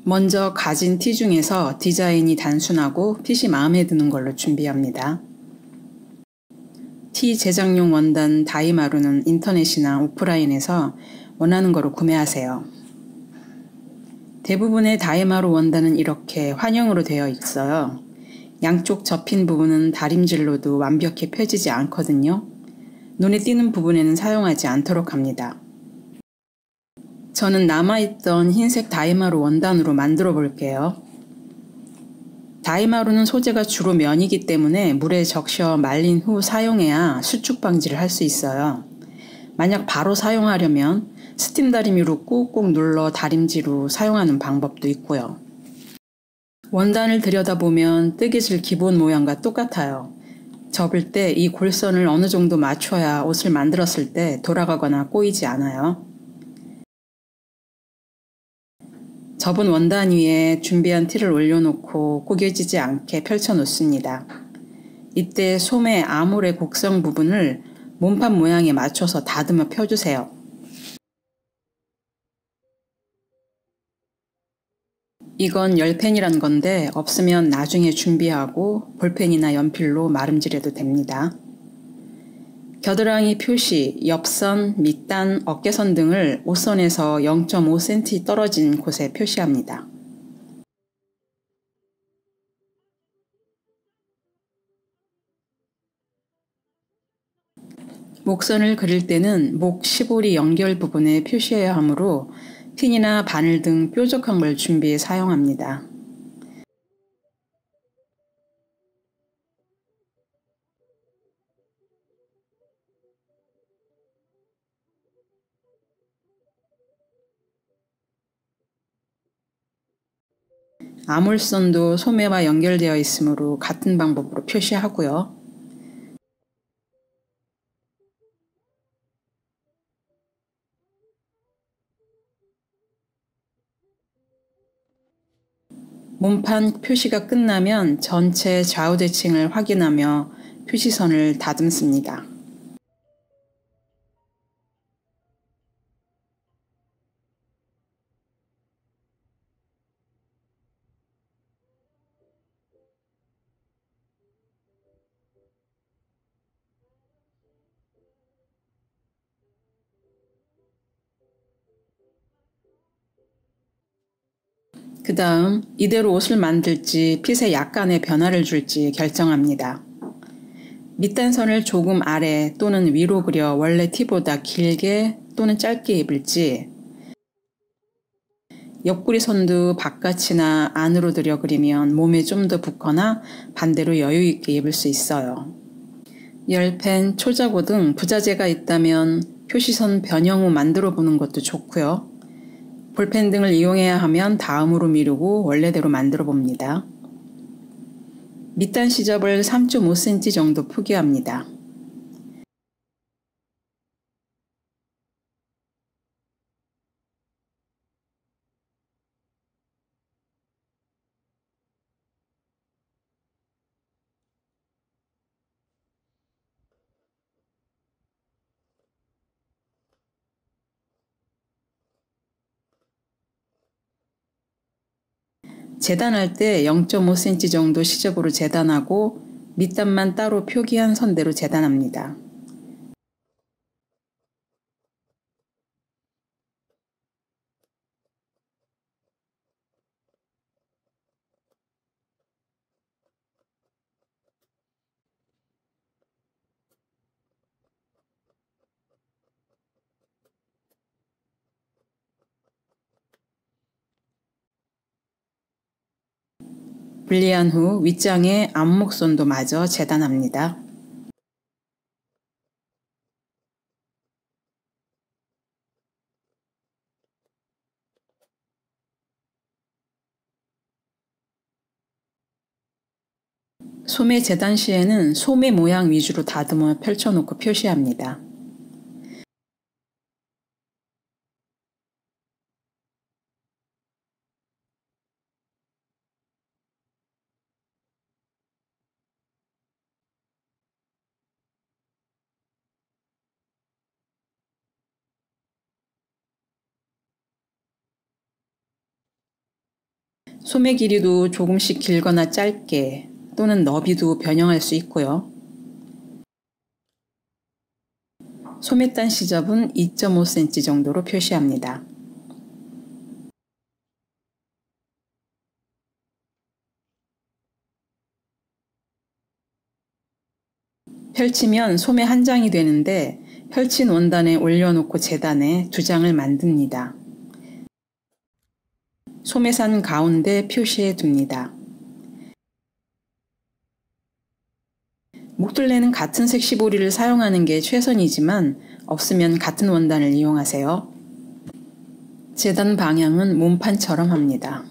먼저 가진 티 중에서 디자인이 단순하고 핏이 마음에 드는 걸로 준비합니다. 티 제작용 원단 다이마루는 인터넷이나 오프라인에서 원하는 거로 구매하세요. 대부분의 다이마루 원단은 이렇게 환형으로 되어 있어요. 양쪽 접힌 부분은 다림질로도 완벽히 펴지지 않거든요. 눈에 띄는 부분에는 사용하지 않도록 합니다. 저는 남아있던 흰색 다이마루 원단으로 만들어 볼게요. 다이마루는 소재가 주로 면이기 때문에 물에 적셔 말린 후 사용해야 수축 방지를 할 수 있어요. 만약 바로 사용하려면 스팀 다리미로 꾹꾹 눌러 다림질로 사용하는 방법도 있고요. 원단을 들여다보면 뜨개질 기본 모양과 똑같아요. 접을 때 이 골선을 어느 정도 맞춰야 옷을 만들었을 때 돌아가거나 꼬이지 않아요. 접은 원단 위에 준비한 티를 올려놓고 구겨지지 않게 펼쳐 놓습니다. 이때 소매 아몰의 곡선 부분을 몸판 모양에 맞춰서 다듬어 펴주세요. 이건 열펜이란 건데 없으면 나중에 준비하고 볼펜이나 연필로 마름질해도 됩니다. 겨드랑이 표시, 옆선, 밑단, 어깨선 등을 옷선에서 0.5cm 떨어진 곳에 표시합니다. 목선을 그릴 때는 목 시보리 연결 부분에 표시해야 하므로 핀이나 바늘 등 뾰족한 걸 준비해 사용합니다. 아몰선도 소매와 연결되어 있으므로 같은 방법으로 표시하고요. 몸판 표시가 끝나면 전체 좌우 대칭을 확인하며 표시선을 다듬습니다. 그 다음 이대로 옷을 만들지 핏에 약간의 변화를 줄지 결정합니다. 밑단선을 조금 아래 또는 위로 그려 원래 티보다 길게 또는 짧게 입을지, 옆구리선도 바깥이나 안으로 들여 그리면 몸에 좀 더 붙거나 반대로 여유 있게 입을 수 있어요. 열펜, 초자고 등 부자재가 있다면 표시선 변형 후 만들어 보는 것도 좋고요. 볼펜 등을 이용해야 하면 다음으로 미루고 원래대로 만들어 봅니다. 밑단 시접을 3.5cm 정도 포기합니다. 재단할 때 0.5cm 정도 시접으로 재단하고 밑단만 따로 표기한 선대로 재단합니다. 분리한 후 윗장에 앞목선도 마저 재단합니다. 소매 재단 시에는 소매 모양 위주로 다듬어 펼쳐놓고 표시합니다. 소매 길이도 조금씩 길거나 짧게 또는 너비도 변형할 수 있고요. 소매단 시접은 2.5cm 정도로 표시합니다. 펼치면 소매 한 장이 되는데 펼친 원단에 올려놓고 재단해 2장을 만듭니다. 소매산 가운데 표시해 둡니다. 목둘레는 같은 색 시보리를 사용하는 게 최선이지만 없으면 같은 원단을 이용하세요. 재단 방향은 몸판처럼 합니다.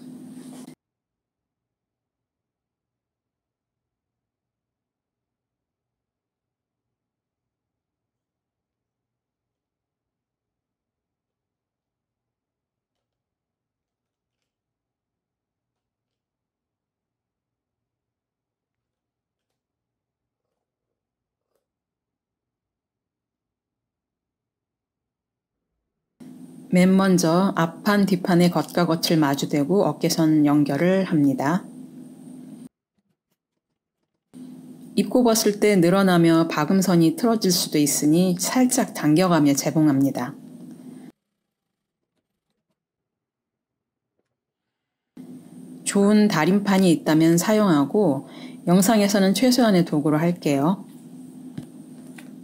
맨 먼저 앞판 뒷판의 겉과 겉을 마주대고 어깨선 연결을 합니다. 입고 벗을 때 늘어나며 박음선이 틀어질 수도 있으니 살짝 당겨가며 재봉합니다. 좋은 다림판이 있다면 사용하고 영상에서는 최소한의 도구로 할게요.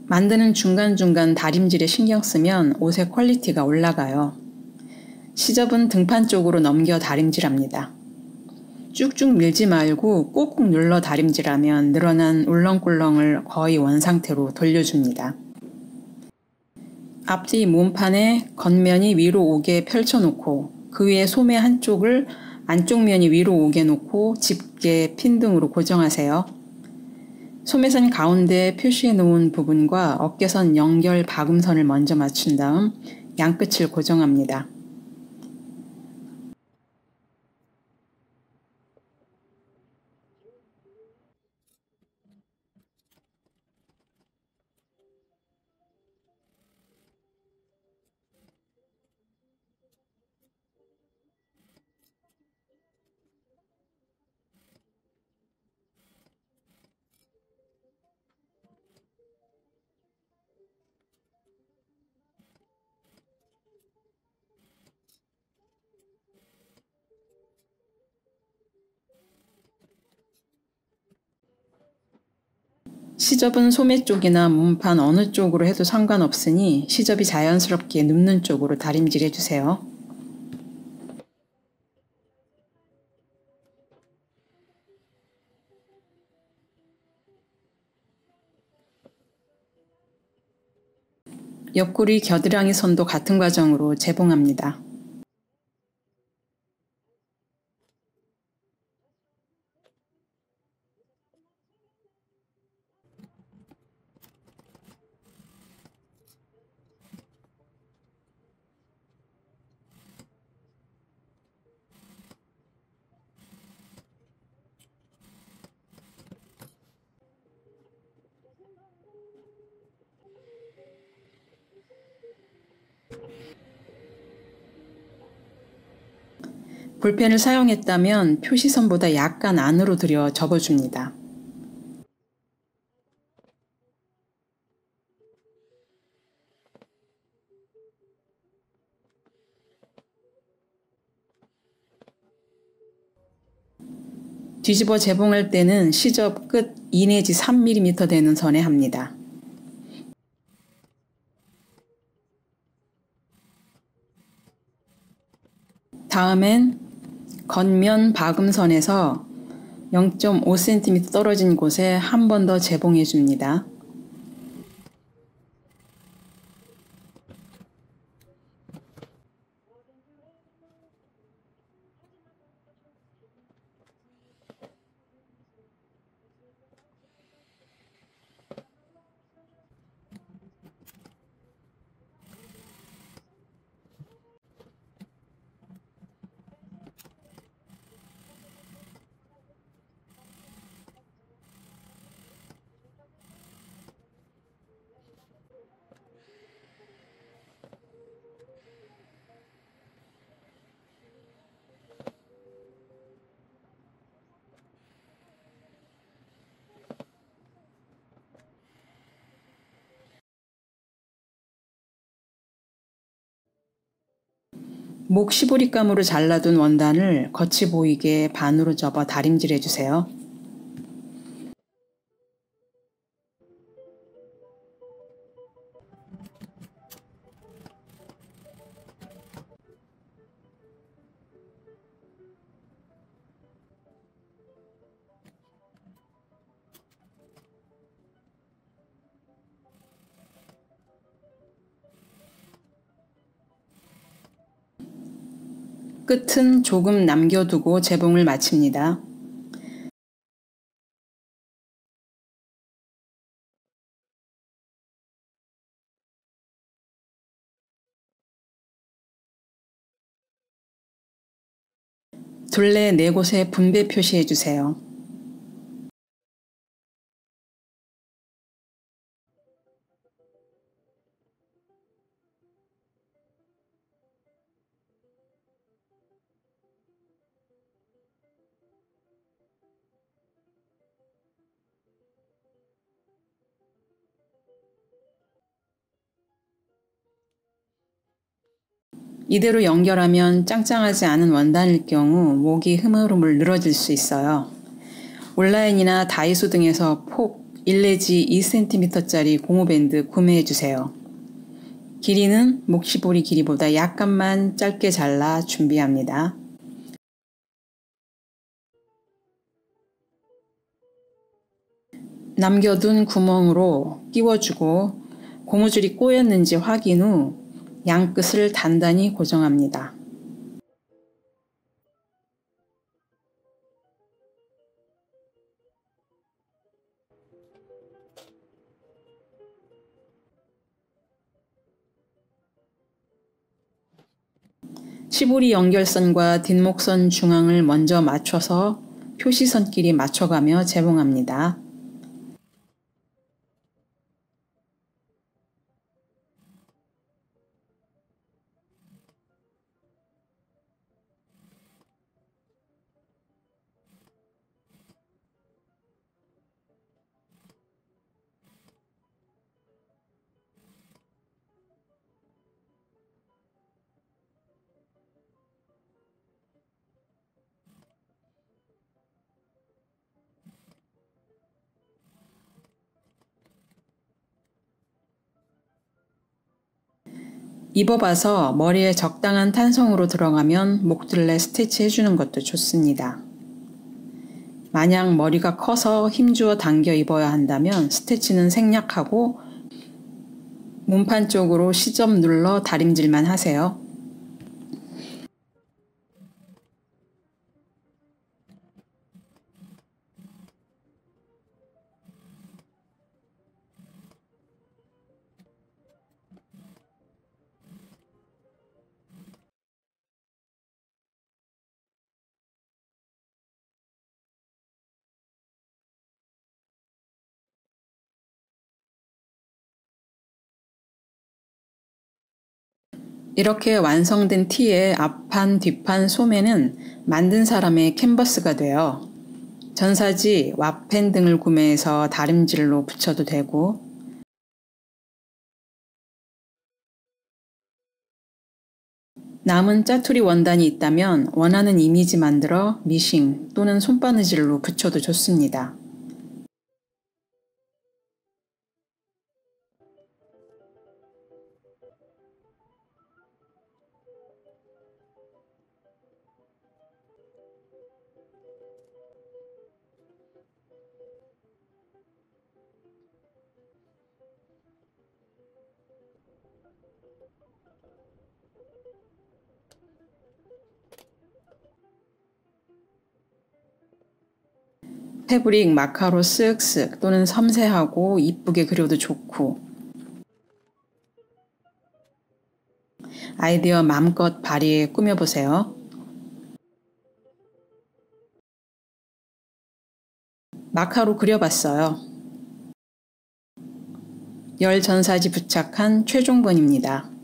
만드는 중간중간 다림질에 신경 쓰면 옷의 퀄리티가 올라가요. 시접은 등판 쪽으로 넘겨 다림질합니다. 쭉쭉 밀지 말고 꾹꾹 눌러 다림질하면 늘어난 울렁꿀렁을 거의 원상태로 돌려줍니다. 앞뒤 몸판에 겉면이 위로 오게 펼쳐놓고 그 위에 소매 한쪽을 안쪽 면이 위로 오게 놓고 집게 핀 등으로 고정하세요. 소매선 가운데 표시해 놓은 부분과 어깨선 연결 박음선을 먼저 맞춘 다음 양끝을 고정합니다. 시접은 소매 쪽이나 몸판 어느 쪽으로 해도 상관없으니 시접이 자연스럽게 눕는 쪽으로 다림질 해주세요. 옆구리 겨드랑이 선도 같은 과정으로 재봉합니다. 볼펜을 사용했다면 표시선보다 약간 안으로 들여 접어줍니다. 뒤집어 재봉할 때는 시접 끝 2 내지 3mm 되는 선에 합니다. 다음엔 겉면 박음선에서 0.5cm 떨어진 곳에 한 번 더 재봉해 줍니다. 목 시보리감으로 잘라둔 원단을 겉이 보이게 반으로 접어 다림질해주세요. 끝은 조금 남겨두고 재봉을 마칩니다. 둘레 4곳에 분배 표시해주세요. 이대로 연결하면 짱짱하지 않은 원단일 경우 목이 흐물흐물 늘어질 수 있어요. 온라인이나 다이소 등에서 폭 1 내지 2cm짜리 고무밴드 구매해주세요. 길이는 목시보리 길이보다 약간만 짧게 잘라 준비합니다. 남겨둔 구멍으로 끼워주고 고무줄이 꼬였는지 확인 후 양끝을 단단히 고정합니다. 시보리 연결선과 뒷목선 중앙을 먼저 맞춰서 표시선끼리 맞춰가며 재봉합니다. 입어봐서 머리에 적당한 탄성으로 들어가면 목둘레 스티치 해주는 것도 좋습니다. 만약 머리가 커서 힘주어 당겨 입어야 한다면 스티치는 생략하고 몸판 쪽으로 시접 눌러 다림질만 하세요. 이렇게 완성된 티의 앞판, 뒷판, 소매는 만든 사람의 캔버스가 돼요. 전사지, 와펜 등을 구매해서 다림질로 붙여도 되고 남은 짜투리 원단이 있다면 원하는 이미지 만들어 미싱 또는 손바느질로 붙여도 좋습니다. 패브릭 마카로 쓱쓱 또는 섬세하고 이쁘게 그려도 좋고 아이디어 마음껏 발휘해 꾸며보세요. 마카로 그려봤어요. 열 전사지 부착한 최종본입니다.